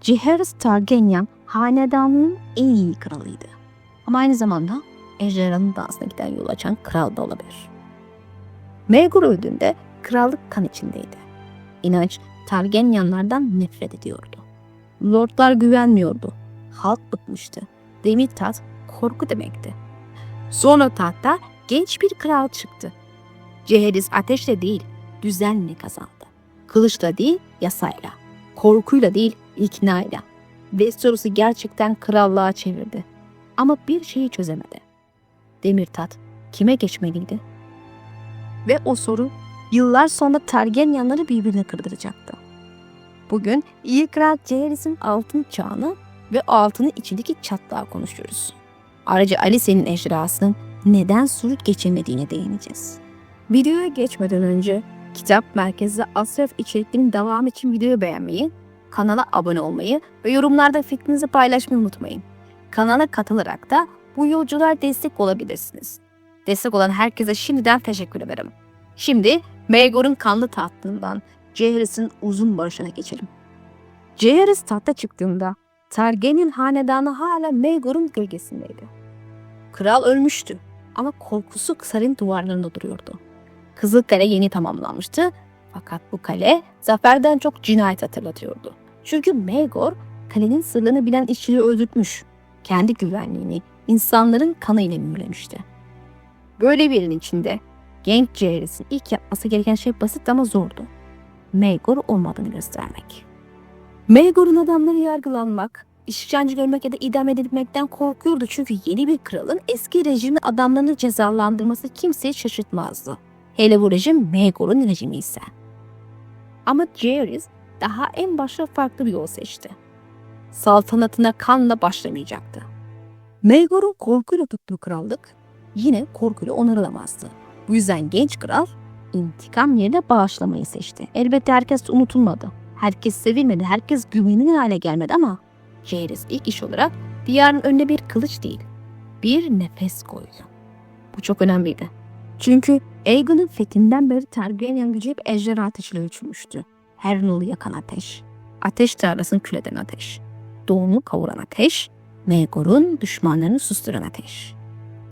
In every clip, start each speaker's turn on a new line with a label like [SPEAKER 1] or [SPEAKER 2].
[SPEAKER 1] Jaehaerys Targaryen hanedanının en iyi kralıydı. Ama aynı zamanda ejderhanın dansına giden yol açan kral da olabilir. Maegor öldüğünde krallık kan içindeydi. İnanç Targaryenlardan nefret ediyordu. Lordlar güvenmiyordu. Halk bıkmıştı. Demir taht korku demekti. Sonra tahtta genç bir kral çıktı. Jaehaerys ateşle değil, düzenle kazandı. Kılıçla değil, yasayla. Korkuyla değil, iknayla. Westeros'u gerçekten krallığa çevirdi. Ama bir şeyi çözemedi. Demirtaht kime geçmeliydi? Ve o soru yıllar sonra Targaryenları birbirine kırdıracaktı. Bugün iyi kral Jaehaerys'in altın çağını ve altının içindeki çatlağı konuşuyoruz. Ayrıca Alicent'in ejderhasının neden sürüp geçemediğine değineceğiz. Videoya geçmeden önce Kitap Merkezli Asraf içeriklerinin devamı için videoyu beğenmeyi, kanala abone olmayı ve yorumlarda fikrinizi paylaşmayı unutmayın. Kanala katılarak da bu yolculuğa destek olabilirsiniz. Destek olan herkese şimdiden teşekkür ederim. Şimdi Maegor'un kanlı tahtından Jaehaerys'in uzun barışına geçelim. Jaehaerys tahta çıktığında Targaryen hanedanı hala Maegor'un gölgesindeydi. Kral ölmüştü ama korkusu sarayın duvarlarında duruyordu. Kızılkale yeni tamamlanmıştı fakat bu kale zaferden çok cinayet hatırlatıyordu. Çünkü Maegor kalenin sırlarını bilen işçileri öldürtmüş, kendi güvenliğini insanların kanıyla mühürlemişti. Böyle bir yerin içinde genç Jaehaerys'in ilk yapması gereken şey basit ama zordu. Maegor olmadığını göstermek. Maegor'un adamları yargılanmak, işkence görmek ya da idam edilmekten korkuyordu çünkü yeni bir kralın eski rejimin adamlarını cezalandırması kimseyi şaşırtmazdı. Hele bu rejim Maegor'un rejimi ise. Ama Jaehaerys daha en başta farklı bir yol seçti. Saltanatına kanla başlamayacaktı. Maegor'un korkuyla tuttuğu krallık yine korkuyla onarılamazdı. Bu yüzden genç kral intikam yerine bağışlamayı seçti. Elbette herkes unutulmadı. Herkes sevilmedi, herkes güvenilir hale gelmedi ama Jaehaerys ilk iş olarak diyarın önüne bir kılıç değil, bir nefes koydu. Bu çok önemliydi. Çünkü Aegon'un fethinden beri Targaryen gücü hep ejderha ateşiyle ölçülmüştü. Her nolu yakan ateş, ateş tarlasını kül eden ateş, doğumlu kavuran ateş, Maegor'un düşmanlarını susturan ateş.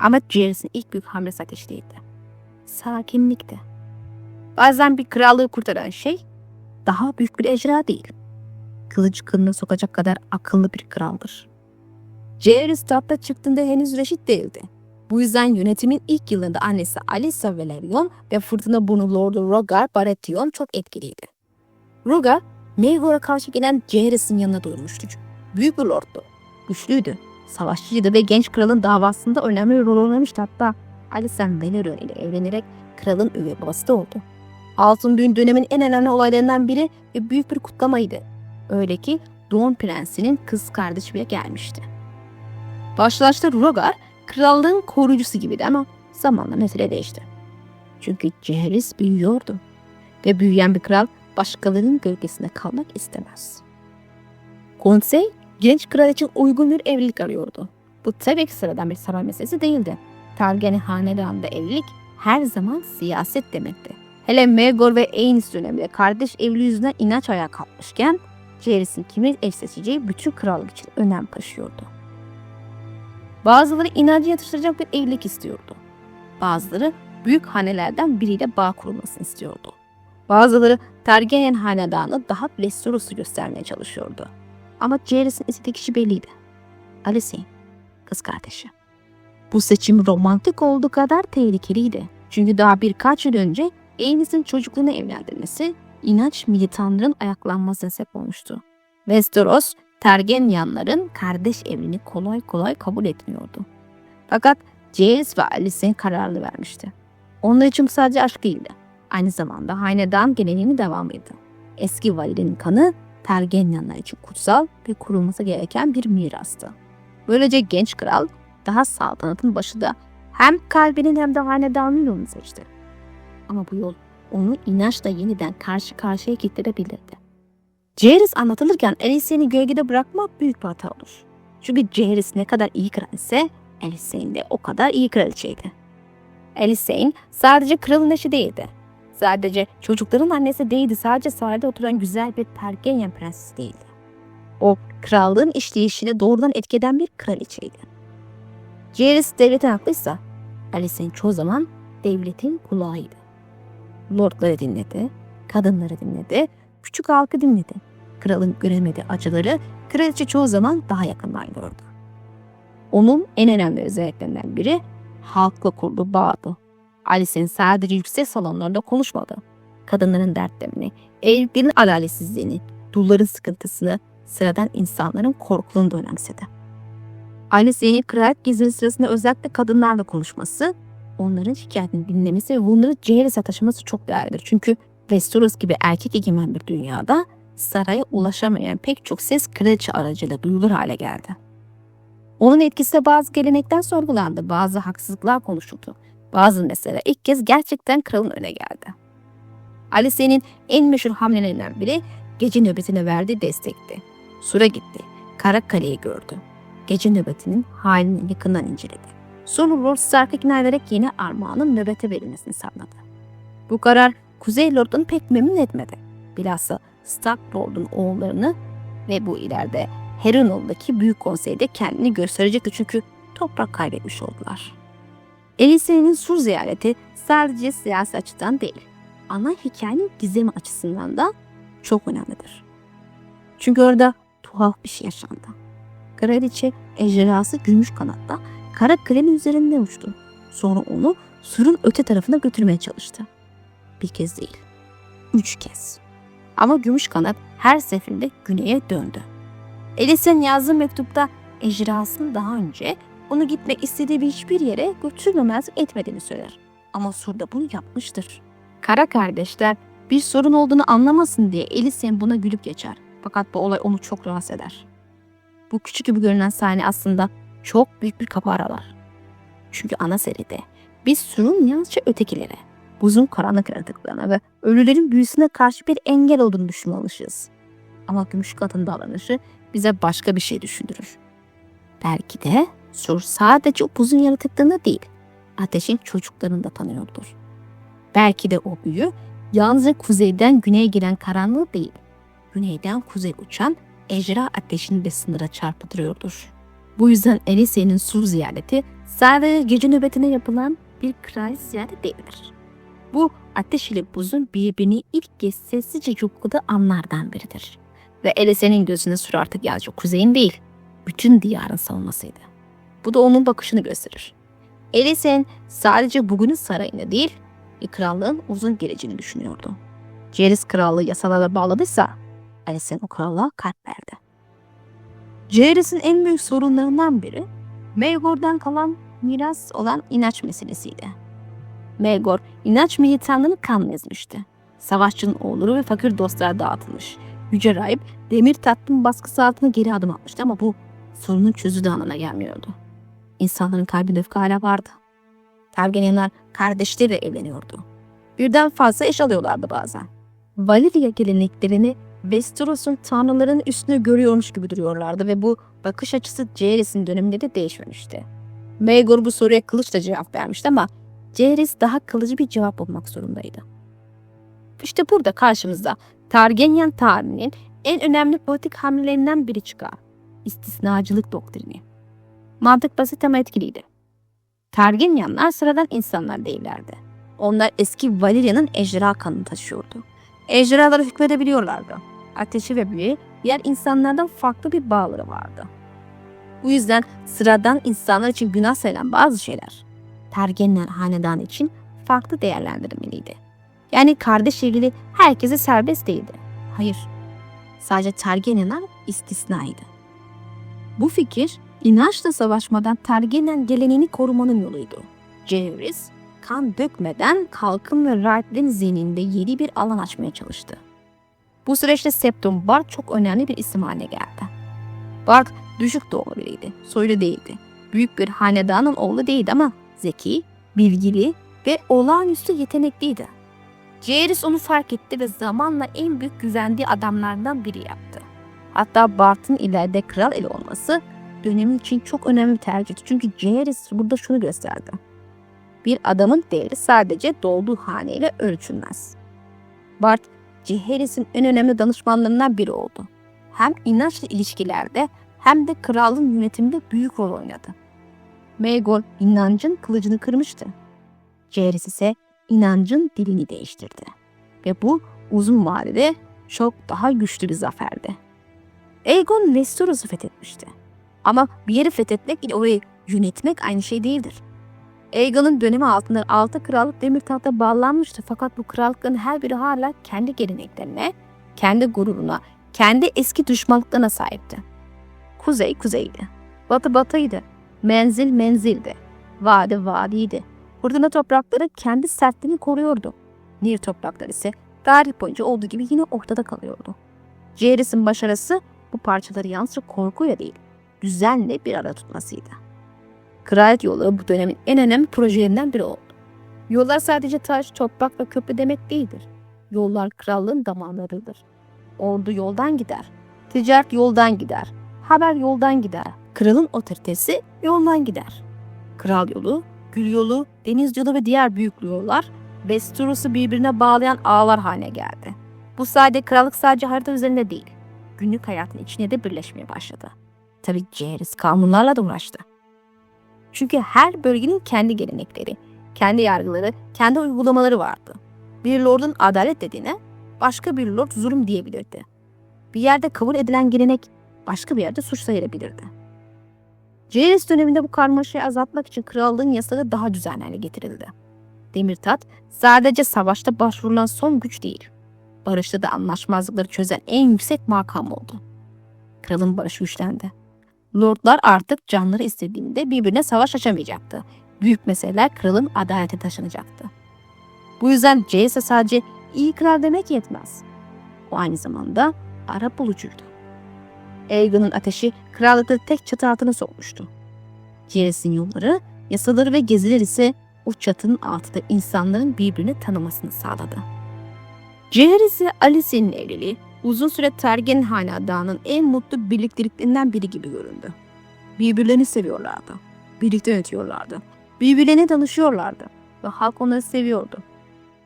[SPEAKER 1] Ama Jaehaerys'in ilk büyük hamlesi ateş değildi. Sakinlikti. Bazen bir krallığı kurtaran şey daha büyük bir ejderha değil. Kılıç kılına sokacak kadar akıllı bir kraldır. Jaehaerys tahta çıktığında henüz reşit değildi. Bu yüzden yönetimin ilk yılında annesi Alyssa Velaryon ve fırtına burnu Lordu Rhaegar Baratheon çok etkiliydi. Rhaegar, Maegor'a karşı gelen Jaehaerys'in yanına durmuştu. Büyük bir lorddu, güçlüydü, savaşçıydı ve genç kralın davasında önemli bir rol oynamıştı. Hatta Alyssa Velaryon ile evlenerek kralın üvey babası da oldu. Altın Düğün dönemin en önemli olaylarından biri ve büyük bir kutlamaydı. Öyle ki Doğum Prensi'nin kız kardeşi bile gelmişti. Başlangıçta Rhaegar krallığın koruyucusu gibiydi ama zamanla mesele değişti. Çünkü Jaehaerys büyüyordu ve büyüyen bir kral başkalarının gölgesinde kalmak istemez. Konsey genç kral için uygun bir evlilik arıyordu. Bu tabii ki sıradan bir saray meselesi değildi. Targaryen hanedanında evlilik her zaman siyaset demekti. Hele Maegor ve Aenys döneminde kardeş evliliği yüzünden inanç ayağa kalkmışken Jaehaerys'in kimi eş seçeceği bütün krallık için önem taşıyordu. Bazıları inancı yatıştıracak bir evlilik istiyordu. Bazıları büyük hanelerden biriyle bağ kurulmasını istiyordu. Bazıları Targaryen hanedanı daha Westeros'u göstermeye çalışıyordu. Ama Jaehaerys'in istediği kişi belliydi. Alicent, kız kardeşi. Bu seçim romantik olduğu kadar tehlikeliydi. Çünkü daha birkaç yıl önce Aenys'in çocukluğunu evlendirmesi inanç militanların ayaklanmasına sebep olmuştu. Westeros, Targaryenların kardeş evliliğini kolay kolay kabul etmiyordu. Fakat Jaehaerys ve Alicent kararlı vermişti. Onlar için bu sadece aşk değildi. Aynı zamanda hanedan geleneğinin devamıydı. Eski validenin kanı Targaryenlar için kutsal ve korunması gereken bir mirastı. Böylece genç kral daha saltanatın başında hem kalbinin hem de hanedanın yolunu seçti. Ama bu yol onu inançla yeniden karşı karşıya getirebilirdi. Jaehaerys anlatılırken Alicent'i gölgede bırakmak büyük bir hata olur. Çünkü Jaehaerys ne kadar iyi kral ise Alicent de o kadar iyi kraliçeydi. Alicent sadece kralın eşi değildi. Sadece çocukların annesi değildi. Sadece sarayda oturan güzel bir Targaryen prensesi değildi. O krallığın işleyişine doğrudan etkeden bir kraliçeydi. Jaehaerys devletin haklıysa Alicent çoğu zaman devletin kulağıydı. Lordları dinledi, kadınları dinledi, küçük halkı dinledi. Kralın göremediği acıları kraliçe çoğu zaman daha yakından gördü. Onun en önemli özelliklerinden biri halkla kurduğu bağdı. Alicent sadece yüksek salonlarda konuşmadı. Kadınların dertlerini, evliliklerin adaletsizliğini, dulların sıkıntısını, sıradan insanların korkularını da önemsedi. Alicent'in kraliyet gezisi sırasında özellikle kadınlarla konuşması, onların şikayetini dinlemesi ve bunları Jaehaerys'e taşıması çok değerlidir. Çünkü Westeros gibi erkek egemen bir dünyada saraya ulaşamayan pek çok ses kraliçe aracılığıyla duyulur hale geldi. Onun etkisiyle bazı gelenekler sorgulandı, bazı haksızlıklar konuşuldu. Bazı mesele ilk kez gerçekten kralın önüne geldi. Alicent'in en meşhur hamlelerinden biri gece nöbetine verdiği destekti. Sur'a gitti, Karakale'yi gördü. Gece nöbetinin halini yakından inceledi. Sonra Lord Stark'ı ikna ederek yeni armağanın nöbete verilmesini sağladı. Bu karar Kuzey Lord'unu pek memnun etmedi. Bilhassa Stark Lord'un oğullarını ve bu ileride Harrenhal'daki Büyük Konsey'de kendini gösterecekti çünkü toprak kaybetmiş oldular. Alicent'in Sur ziyareti sadece siyasi açıdan değil, ana hikayenin gizemi açısından da çok önemlidir. Çünkü orada tuhaf bir şey yaşandı. Kraliçe ejderhası gümüş kanatla Karakale'nin üzerinden uçtu. Sonra onu Sur'un öte tarafına götürmeye çalıştı. Bir kez değil, 3 kez. Ama gümüş kanat her seferinde güneye döndü. Alicent yazdığı mektupta ejderhasının daha önce onu gitmek istediği hiçbir yere götürmemezlik etmediğini söyler. Ama Sur'da bunu yapmıştır. Kara kardeşler bir sorun olduğunu anlamasın diye Alicent buna gülüp geçer. Fakat bu olay onu çok rahatsız eder. Bu küçük gibi görünen sahne aslında çok büyük bir kapı aralar. Çünkü ana seride biz Sur'un yalnızca ötekilere, buzun karanlık yaratıklarına ve ölülerin büyüsüne karşı bir engel olduğunu düşünmeliyiz. Ama gümüş kadın davranışı bize başka bir şey düşündürür. Belki de Sur sadece o buzun yaratıklarını değil, ateşin çocuklarını da tanıyordur. Belki de o büyü yalnızca kuzeyden güneye giren karanlığı değil, güneyden kuzey uçan ejderha ateşini de sınıra çarpıtırıyordur. Bu yüzden Alicent'in Sur ziyareti sadece gece nöbetine yapılan bir kraliyet ziyareti değildir. Bu ateş ile buzun birbirini ilk kez sessizce yokladığı anlardan biridir. Ve Alicent'in gözünde Sur artık yalnızca kuzeyin değil, bütün diyarın savunmasıydı. Bu da onun bakışını gösterir. Alicent sadece bugünün sarayını değil, krallığın uzun geleceğini düşünüyordu. Jaehaerys krallığı yasalara bağladıysa, Alicent o krallığa kalp verdi. Jaehaerys'in en büyük sorunlarından biri, Maegor'dan kalan miras olan inanç meselesiydi. Maegor, inanç militanlığını kanla ezmişti. Savaşçının oğulları ve fakir dostlar dağıtılmış. Yüce Rahip, demir tahtın baskısı altına geri adım atmıştı ama bu sorunun çözüldüğü anlamına gelmiyordu. İnsanların kalbinde öfke hala vardı. Targaryenler kardeşleriyle evleniyordu. Birden fazla eş alıyorlardı bazen. Valyria geleneklerini Westeros'un tanrıların üstüne görüyormuş gibi duruyorlardı ve bu bakış açısı Jaehaerys'in döneminde de değişmemişti. Maegor bu soruya kılıçla cevap vermişti ama Jaehaerys daha kalıcı bir cevap bulmak zorundaydı. İşte burada karşımızda Targaryen tarihinin en önemli politik hamlelerinden biri çıkar. İstisnacılık doktrini. Mantık basit ama etkiliydi. Targaryenler sıradan insanlar değillerdi. Onlar eski Valyria'nın ejderha kanını taşıyordu. Ejderhalara hükmedebiliyorlardı. Ateşi ve büyüye diğer insanlardan farklı bir bağları vardı. Bu yüzden sıradan insanlar için günah sayılan bazı şeyler Targaryen hanedanı için farklı değerlendirilmeliydi. Yani kardeş evliliği herkese serbest değildi. Hayır, sadece Targaryenler istisnaydı. Bu fikir inançla savaşmadan Targaryen geleneğini korumanın yoluydu. Jaehaerys kan dökmeden halkın ve rahiplerin zihninde yeni bir alan açmaya çalıştı. Bu süreçte Septon Bart çok önemli bir isim haline geldi. Bart düşük doğumlu biriydi, soylu değildi. Büyük bir hanedanın oğlu değildi ama zeki, bilgili ve olağanüstü yetenekliydi. Jaehaerys onu fark etti ve zamanla en büyük güvendiği adamlardan biri yaptı. Hatta Bart'ın ileride kral eli olması dönemin için çok önemli bir tercihti. Çünkü Jaehaerys burada şunu gösterdi. Bir adamın değeri sadece doğduğu haneyle ölçülmez. Bart, Jaehaerys'in en önemli danışmanlarından biri oldu. hem inançla ilişkilerde hem de kralın yönetiminde büyük rol oynadı. Maegor inancın kılıcını kırmıştı. Jaehaerys ise inancın dilini değiştirdi. Ve bu uzun vadede çok daha güçlü bir zaferdi. Aegon Westeros'u fethetmişti. Ama bir yeri fethetmek ile orayı yönetmek aynı şey değildir. Aegon'un dönemi altında 6 krallık demir tahta bağlanmıştı, fakat bu krallıkların her biri hala kendi geleneklerine, kendi gururuna, kendi eski düşmanlıklarına sahipti. Kuzey kuzeydi, batı batıydı, menzil menzildi, vadi vadiydi. Fırtına toprakları kendi sertliğini koruyordu. Nil toprakları ise tarih boyunca olduğu gibi yine ortada kalıyordu. Jaehaerys'in başarısı bu parçaları yalnızca korkuyla değil, düzenle bir arada tutmasıydı. Kraliyet yolu bu dönemin en önemli projelerinden biri oldu. Yollar sadece taş, toprak ve köprü demek değildir. Yollar krallığın damarlarıdır. Ordu yoldan gider, ticaret yoldan gider, haber yoldan gider, kralın otoritesi yoldan gider. Kral yolu, gül yolu, deniz yolu ve diğer büyük yollar Westeros'u birbirine bağlayan ağlar haline geldi. Bu sayede krallık sadece harita üzerinde değil, günlük hayatın içine de birleşmeye başladı. Tabii Jaehaerys kanunlarla da uğraştı. Çünkü her bölgenin kendi gelenekleri, kendi yargıları, kendi uygulamaları vardı. Bir lordun adalet dediğine başka bir lord zulüm diyebilirdi. Bir yerde kabul edilen gelenek başka bir yerde suç sayılabilirdi. Jaehaerys döneminde bu karmaşayı azaltmak için krallığın yasaları daha düzenli hale getirildi. Demirtaht sadece savaşta başvurulan son güç değil, barışta da anlaşmazlıkları çözen en yüksek makam oldu. Kralın barışı güçlendi. Lordlar artık canları istediğinde birbirine savaş açamayacaktı. Büyük meseleler kralın adalete taşınacaktı. Bu yüzden Jaehaerys'e sadece iyi kral demek yetmez. O aynı zamanda ara bulucuydu. Aegon'un ateşi krallıkta tek çatı altına sokmuştu. Jaehaerys'in yolları, yasaları ve geziler ise o çatının altında insanların birbirini tanımasını sağladı. Jaehaerys ile Alicent'in evliliği uzun süre Targaryen hanedanının en mutlu birlikteliklerinden biri gibi göründü. Birbirlerini seviyorlardı, birlikte yönetiyorlardı, birbirlerine danışıyorlardı ve halk onları seviyordu.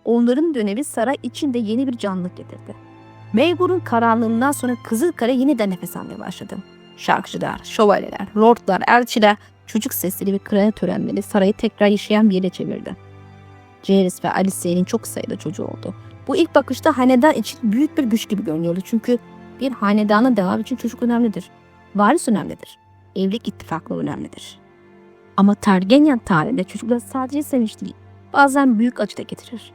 [SPEAKER 1] Onların dönemi saray içinde yeni bir canlılık getirdi. Maegor'un karanlığından sonra Kızılkale yeniden nefes almaya başladı. Şarkıcılar, şövalyeler, lordlar, elçiler, çocuk sesleri ve kraliyet törenleri sarayı tekrar yaşayan bir yere çevirdi. Jaehaerys ve Alicent'in çok sayıda çocuğu oldu. Bu ilk bakışta hanedan için büyük bir güç gibi görünüyordu. Çünkü bir hanedanın devamı için çocuk önemlidir. Varis önemlidir. Evlilik ittifakları önemlidir. Ama Targaryen tarihinde çocuklar sadece sevinç değil, bazen büyük acı da getirir.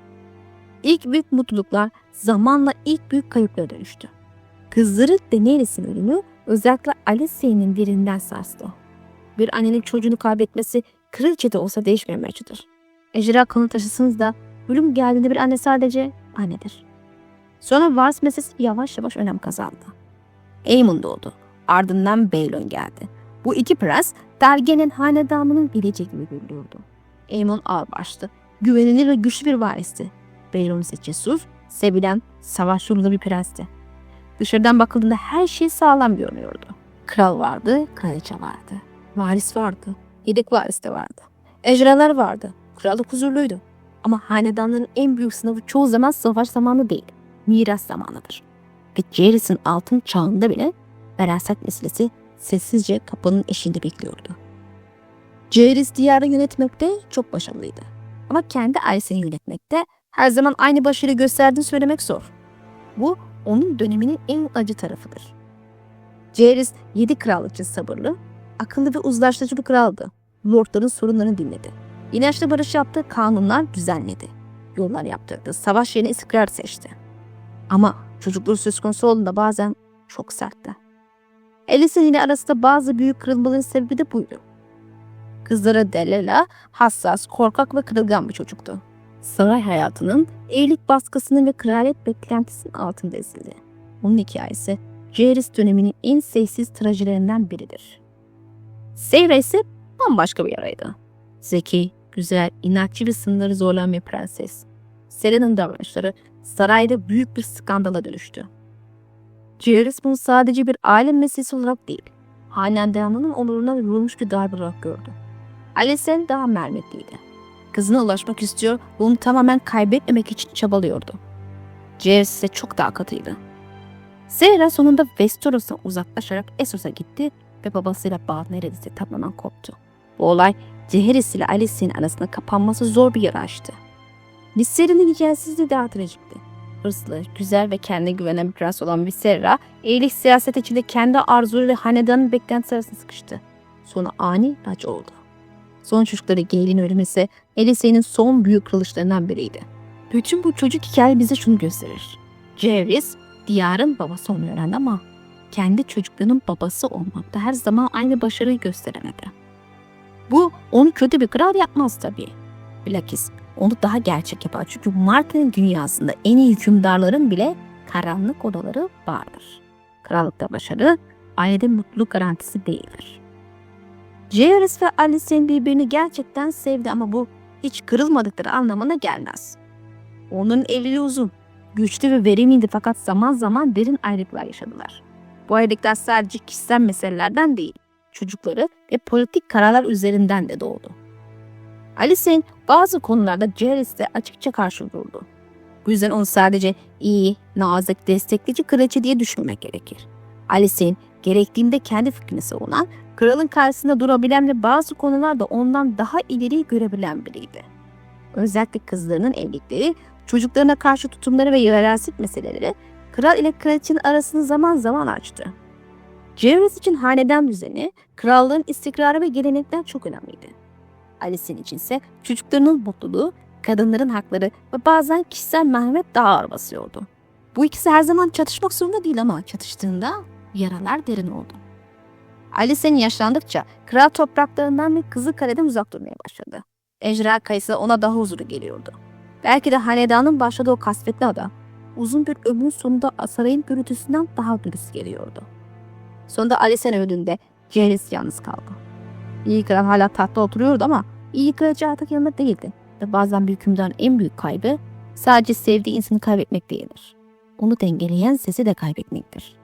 [SPEAKER 1] İlk büyük mutluluklar zamanla ilk büyük kayıplara dönüştü. Kızları Daenerys'in ölümü özellikle Alicent'in derinden sarstı. Bir annenin çocuğunu kaybetmesi kraliçe de olsa değişmemektedir. Ejderha kanı taşısanız da ölüm geldiğinde bir anne sadece annedir. Sonra varis meselesi yavaş yavaş önem kazandı. Aemon doğdu. Ardından Baelon geldi. Bu iki prens Targaryen hanedanının geleceği gibi görülüyordu. Aemon ağırbaşlı, güvenilir ve güçlü bir varisti. Baelon ise cesur, sevilen, savaş yolunda bir prensti. Dışarıdan bakıldığında her şey sağlam görünüyordu. Kral vardı, kraliçe vardı. Varis vardı, yedek varis de vardı. Ejderhalar vardı, krallık huzurluydu. Ama hanedanların en büyük sınavı çoğu zaman savaş zamanı değil, miras zamanıdır. Ve Jaehaerys'in altın çağında bile veraset meselesi sessizce kapının eşiğinde bekliyordu. Jaehaerys diyarı yönetmekte çok başarılıydı. Ama kendi ailesini yönetmekte her zaman aynı başarı gösterdiğini söylemek zor. Bu onun döneminin en acı tarafıdır. Jaehaerys 7 krallık için sabırlı, akıllı ve uzlaştırıcı bir kraldı. Lordların sorunlarını dinledi. İnançla barış yaptı, kanunlar düzenledi. Yollar yaptırdı, savaş yerine istikrar seçti. Ama çocukluğu söz konusu olduğunda bazen çok sertti. Alicent ile arasında bazı büyük kırılmaların sebebi de buydu. Kızları Daenerys hassas, korkak ve kırılgan bir çocuktu. Saray hayatının evlilik baskısının ve kraliyet beklentisinin altında ezildi. Onun hikayesi Jaehaerys döneminin en sessiz trajedilerinden biridir. Seyra ise bambaşka bir yaraydı. Zeki, güzel, inatçı ve sınırları zorlayan bir prenses. Sera'nın davranışları sarayda büyük bir skandala dönüştü. Jaehaerys bunu sadece bir aile meselesi olarak değil, hanedanının onuruna vurulmuş bir darbe olarak gördü. Alicent daha merhametliydi. Kızına ulaşmak istiyor ve onu tamamen kaybetmemek için çabalıyordu. Jaehaerys ise çok daha katıydı. Serra sonunda Westeros'tan uzaklaşarak Essos'a gitti ve babasıyla bağ neredeyse tamamen koptu. Bu olay Jaehaerys ile Alicent'in arasında kapanması zor bir yara açtı. Viserys'in hikayesizliği daha trajikti. Hırslı, güzel ve kendine güvenen bir prens olan Viserys, iyilik siyaset içinde kendi arzuları ve hanedanın beklentisi arasında sıkıştı. Sonra ani acı oldu. Son çocukları Gale'in ölümü ise Alicent'in son büyük kırılışlarından biriydi. Bütün bu çocuk hikaye bize şunu gösterir. Jaehaerys, diyarın babası olmayı öğrendi ama kendi çocuklarının babası olmakta her zaman aynı başarıyı gösteremedi. Bu onu kötü bir kral yapmaz tabii. Bilakis onu daha gerçek yapar. Çünkü Martin'in dünyasında en iyi hükümdarların bile karanlık odaları vardır. Krallıkta başarı, ailede mutluluk garantisi değildir. Jaehaerys ve Alicent birbirini gerçekten sevdi ama bu hiç kırılmadıkları anlamına gelmez. Onun evliliği uzun, güçlü ve verimliydi fakat zaman zaman derin ayrılıklar yaşadılar. Bu ayrılıklar sadece kişisel meselelerden değil, çocukları ve politik kararlar üzerinden de doğdu. Alicent bazı konularda Jaehaerys'e açıkça karşı durdu. Bu yüzden onu sadece iyi, nazik, destekleyici kraliçe diye düşünmemek gerekir. Alicent gerektiğinde kendi fikrini savunan, kralın karşısında durabilen ve bazı konularda ondan daha ileriyi görebilen biriydi. Özellikle kızlarının evlilikleri, çocuklarına karşı tutumları ve veraset meseleleri kral ile kraliçenin arasını zaman zaman açtı. Jaehaerys için hanedan düzeni, krallığın istikrarı ve gelenekler çok önemliydi. Alicent için ise çocuklarının mutluluğu, kadınların hakları ve bazen kişisel merhamet daha ağır basıyordu. Bu ikisi her zaman çatışmak zorunda değil ama çatıştığında yaralar derin oldu. Alicent yaşlandıkça kral topraklarından ve Kızılkale'den uzak durmaya başladı. Ejderha Kayısı ona daha huzurlu geliyordu. Belki de hanedanın başladığı o kasvetli ada, uzun bir ömrün sonunda sarayın gürültüsünden daha dürüst geliyordu. Sonunda Alicent öldüğünde Jaehaerys yalnız kaldı. İyi kral hala tahtta oturuyordu ama iyi kraliçe artık yanında değildi. Ve bazen bir hükümdarın en büyük kaybı sadece sevdiği insanı kaybetmek değildir. Onu dengeleyen sesi de kaybetmektir.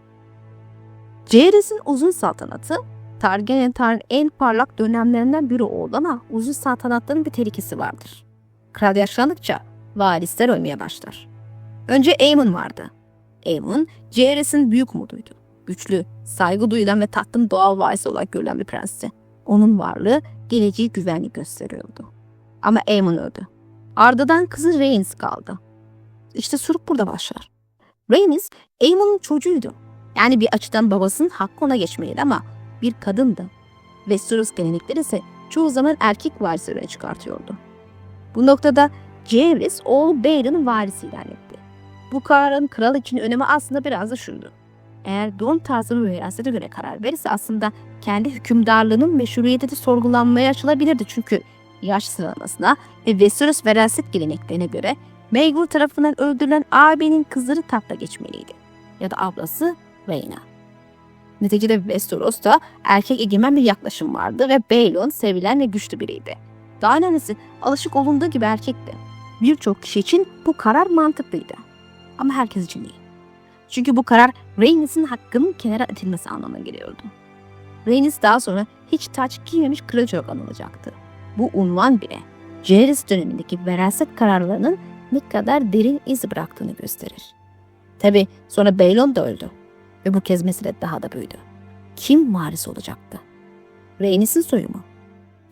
[SPEAKER 1] Jaehaerys'in uzun saltanatı Targaryen tarihinin en parlak dönemlerinden biri oldu ama uzun saltanatların bir tehlikesi vardır. Kral yaşlandıkça varisler ölmeye başlar. Önce Aemon vardı. Aemon, Jaehaerys'in büyük umuduydu. Güçlü, saygı duyulan ve tahtın doğal varisi olarak görülen bir prensti. Onun varlığı geleceği güvenli gösteriyordu. Ama Aemon öldü. Ardından kızı Rhaenys kaldı. İşte sorun burada başlar. Rhaenys, Aemon'un çocuğuydu. Yani bir açıdan babasının hakkı ona geçmeliydi ama bir kadındı. Westeros gelenekleri ise çoğu zaman erkek varisleri çıkartıyordu. Bu noktada Jaehaerys oğlu Baeron'un varisi ilan etti. Bu kararın kral için önemi aslında biraz da şuydu. Eğer doğum tarzı ve virasete göre karar verirse aslında kendi hükümdarlığının meşruiyeti de sorgulanmaya açılabilirdi. Çünkü yaş sıralamasına ve Westeros veraset geleneklerine göre Maegor tarafından öldürülen ağabeyinin kızları tahta geçmeliydi. Ya da ablası Rhaena. Neticede Westeros'ta erkek egemen bir yaklaşım vardı ve Baelon sevilen ve güçlü biriydi. Daha önemlisi alışık olunduğu gibi erkekti. Birçok kişi için bu karar mantıklıydı. Ama herkes için değil. Çünkü bu karar Rhaenys'in hakkının kenara atılması anlamına geliyordu. Rhaenys daha sonra hiç taç giymemiş kraliçe olarak anılacaktı. Bu unvan bile Jaehaerys dönemindeki veraset kararlarının ne kadar derin iz bıraktığını gösterir. Tabi sonra Baelon da öldü ve bu kez mesele daha da büyüdü. Kim varis olacaktı? Rhaenys'in soyu mu?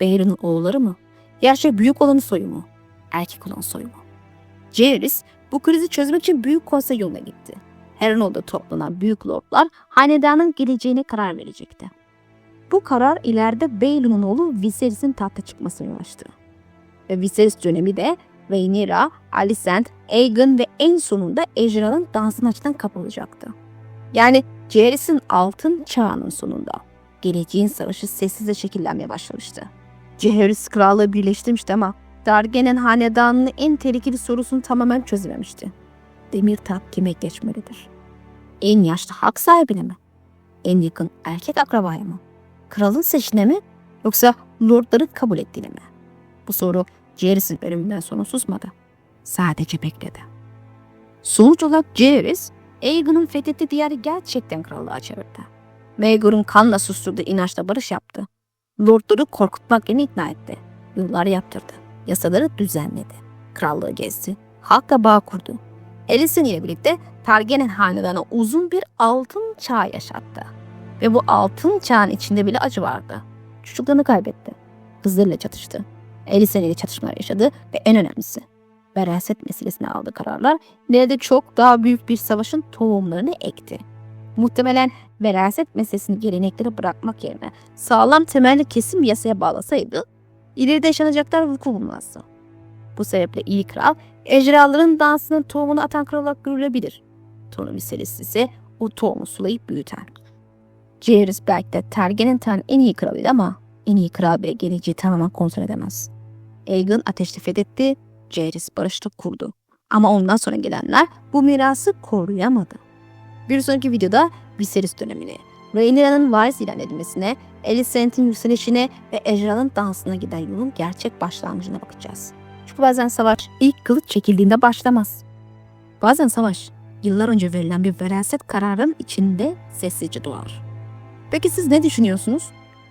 [SPEAKER 1] Baelon'un oğulları mı? Yaşça büyük olanın soyu mu? Erkek olan soyu mu? Jaehaerys bu krizi çözmek için büyük konsey yoluna gitti. Harrenhal'da toplanan büyük lordlar hanedanın geleceğine karar verecekti. Bu karar ileride Baelon'un oğlu Viserys'in tahta çıkmasına yol açtı. Ve Viserys dönemi de Rhaenyra, Alicent, Aegon ve en sonunda Ejderhan'ın dansını açıdan kapanacaktı. Yani Jaehaerys'in altın çağının sonunda geleceğin savaşı sessizce şekillenmeye başlamıştı. Jaehaerys krallığı birleştirmişti ama Targaryen hanedanının en tehlikeli sorusunu tamamen çözememişti. Demir taht kime geçmelidir? En yaşlı hak sahibine mi? En yakın erkek akrabaya mı? Kralın seçine mi? Yoksa lordların kabul ettiğine mi? Bu soru Jaehaerys'in ölümünden sonra susmadı. Sadece bekledi. Sonuç olarak Jaehaerys, Aegon'un fethettiği diyarı gerçekten krallığa çevirdi. Maegor'un kanla susturduğu inançla barış yaptı. Lordları korkutmak yerine ikna etti. Yollar yaptırdı. Yasaları düzenledi. Krallığı gezdi. Halkla bağ kurdu. Alicent ile birlikte Targaryen hanedanı uzun bir altın çağ yaşattı. Ve bu altın çağın içinde bile acı vardı. Çocuklarını kaybetti. Kızlarıyla çatıştı. 50 senelik çatışmalar yaşadı ve en önemlisi veraset meselesine aldığı kararlar ileride çok daha büyük bir savaşın tohumlarını ekti. Muhtemelen veraset meselesini geleneklere bırakmak yerine sağlam temelli kesin bir yasaya bağlasaydı ileride yaşanacaklar vuku bulmazdı. Bu sebeple iyi kral ejderhaların dansının tohumunu atan kral olarak görülebilir. Torunu Viserys ise o tohumu sulayıp büyüten. Jaehaerys belki de Targaryen tane en iyi kralıydı ama en iyi kral bile geleceği tamamen kontrol edemez. Aegon ateşte fethetti, Jaehaerys barışta kurdu. Ama ondan sonra gelenler bu mirası koruyamadı. Bir sonraki videoda Viserys dönemine, Rhaenyra'nın varis ilan edilmesine, Alicent'in yükselişine ve ejderhanın dansına giden yolun gerçek başlangıcına bakacağız. Çünkü bazen savaş ilk kılıç çekildiğinde başlamaz. Bazen savaş yıllar önce verilen bir veraset kararının içinde sessizce doğar. Peki siz ne düşünüyorsunuz?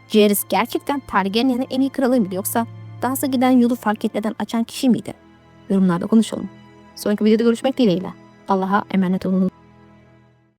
[SPEAKER 1] Jaehaerys gerçekten Targaryen'in en iyi kralı mıydı yoksa dansa giden yolu fark etmeden açan kişi miydi? Yorumlarda konuşalım. Sonraki videoda görüşmek dileğiyle. Allah'a emanet olun.